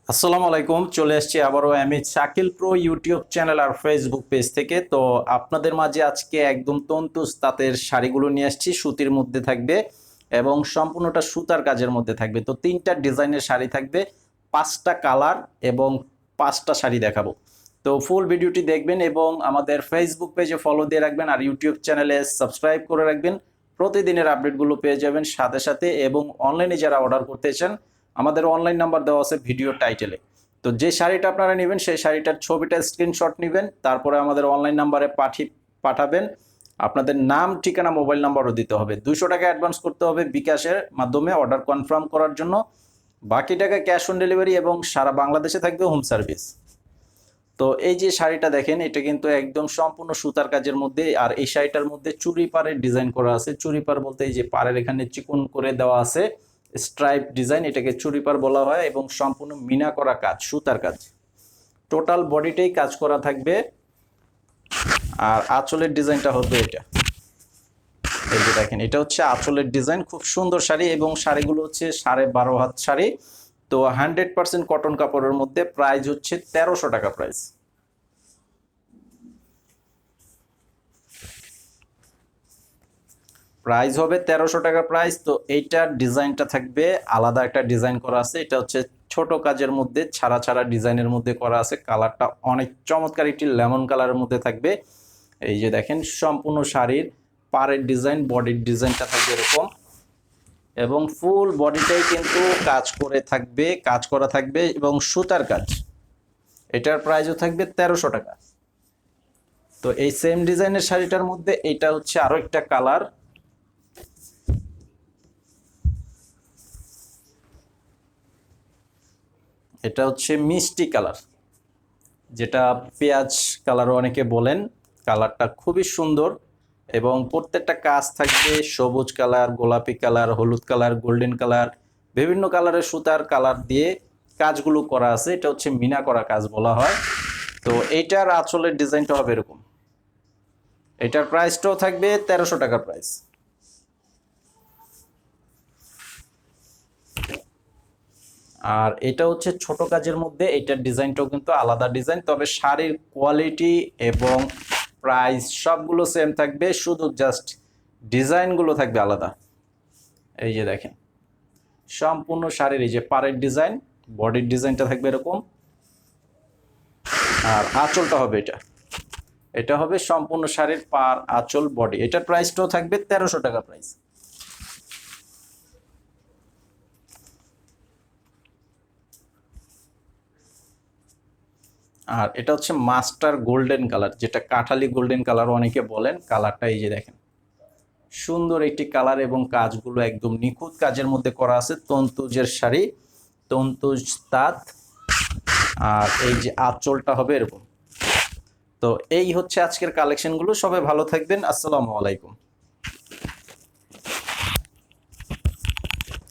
আসসালামু আলাইকুম। চলে আসছি আবারও আমি শাকিল প্রো ইউটিউব চ্যানেল আর ফেসবুক পেজ থেকে। তো আপনাদের মাঝে আজকে একদম তন্তুজ তাঁতের শাড়িগুলো নিয়ে আসছি, সুতির মধ্যে থাকবে এবং সম্পূর্ণটা সুতার কাজের মধ্যে থাকবে। তো তিনটা ডিজাইনের শাড়ি থাকবে, পাঁচটা কালার এবং পাঁচটা শাড়ি দেখাবো। তো ফুল ভিডিওটি দেখবেন এবং আমাদের ফেসবুক পেজে ফলো দিয়ে রাখবেন আর ইউটিউব চ্যানেলে সাবস্ক্রাইব করে রাখবেন। প্রতিদিনের আপডেটগুলো পেয়ে যাবেন সাথে সাথে। এবং অনলাইনে যারা অর্ডার করতে চান, আমাদের অনলাইন নাম্বার দেওয়া আছে ভিডিও টাইটেলে। তো যে শাড়িটা আপনারা নেবেন সেই শাড়িটার ছবিটা স্ক্রিনশট নেবেন, তারপরে আমাদের অনলাইন নাম্বারে পাঠাবেন। আপনাদের নাম, ঠিকানা, মোবাইল নাম্বারও দিতে হবে। 200 টাকা অ্যাডভান্স করতে হবে বিকাশের মাধ্যমে অর্ডার কনফার্ম করার জন্য। বাকি টাকা ক্যাশ অন ডেলিভারি এবং সারা বাংলাদেশে থাকবে হোম সার্ভিস। তো এই যে শাড়িটা দেখেন, এটা কিন্তু একদম সম্পূর্ণ সুতার কাজের মধ্যে। আর এই শাড়িটার মধ্যে চুড়ি পাড়ের ডিজাইন করা আছে। চুড়ি পাড় বলতে এই যে পাড়ের এখানে চিকন করে দেওয়া আছে স্ট্রাইপ ডিজাইন, এটাকে চুড়ি পাড় বলা হয়। এবং সম্পূর্ণ মিনা করা কাজ, সুতার কাজ, টোটাল বডিটাই কাজ করা থাকবে। আর আঁচলের ডিজাইনটা হবে এটা, এই যে দেখেন, এটা হচ্ছে আঁচলের ডিজাইন। খুব সুন্দর শাড়ি এবং শাড়িগুলো হচ্ছে 12.5 হাত শাড়ি। তো 100% কটন কাপড়ের মধ্যে। প্রাইস হচ্ছে 1300 টাকা প্রাইস। প্রাইস হবে 1300 টাকা প্রাইস। তো এইটার ডিজাইনটা থাকবে আলাদা, একটা ডিজাইন করা আছে। এটা হচ্ছে ছোট কাজের মধ্যে ছাড়া ছাড়া ডিজাইনের মধ্যে করা আছে। কালারটা অনেক চমৎকার, একটি লেমন কালারের মধ্যে থাকবে। এই যে দেখেন, সম্পূর্ণ শাড়ির পাড়ের ডিজাইন, বডির ডিজাইনটা থাকবে এরকম। এবং ফুল বডিটাই কিন্তু কাজ করে থাকবে, কাজ করা থাকবে এবং সুতার কাজ। এটার প্রাইসও থাকবে 1300 টাকা। তো এই সেম ডিজাইনের শাড়িটার মধ্যে এটা হচ্ছে আরো একটা কালার। এটা হচ্ছে মিষ্টি কালার, যেটা পেঁয়াজ কালারও অনেকে বলেন। কালারটা খুবই সুন্দর এবং প্রত্যেকটা কাজ থাকবে সবুজ কালার, গোলাপি কালার, হলুদ কালার, গোল্ডেন কালার, বিভিন্ন কালারের সুতার কালার দিয়ে কাজগুলো করা আছে। এটা হচ্ছে মিনা করা কাজ বলা হয়। তো এইটার আঁচলের ডিজাইনটা হবে এরকম। এটার প্রাইসটাও থাকবে 1300 টাকা প্রাইস। আর এটা হচ্ছে ছোট কাজের মধ্যে। এটার ডিজাইনটাও কিন্তু আলাদা ডিজাইন, তবে শাড়ির কোয়ালিটি এবং প্রাইস সবগুলো সেম থাকবে, শুধু জাস্ট ডিজাইনগুলো থাকবে আলাদা। এই যে দেখেন, সম্পূর্ণ শাড়ির এই যে পাড়ের ডিজাইন, বডির ডিজাইনটা থাকবে এরকম। আর আঁচলটা হবে এটা, এটা হবে সম্পূর্ণ শাড়ির পাড়, আঁচল, বডি। এটার প্রাইসটাও থাকবে 1300 টাকা প্রাইস। আর এটা হচ্ছে মাস্টার গোল্ডেন কালার, যেটা কাঠালি গোল্ডেন কালার অনেকে বলেন। কালারটা এই যে দেখেন, সুন্দর একটি কালার এবং কাজগুলো একদম নিখুঁত কাজের মধ্যে করা আছে। তন্তুজের শাড়ি, তন্তুজ তাঁত। আর এই যে আঁচলটা হবে এরকম। তো এই হচ্ছে আজকের কালেকশনগুলো। সবাই ভালো থাকবেন। আসসালামু আলাইকুম।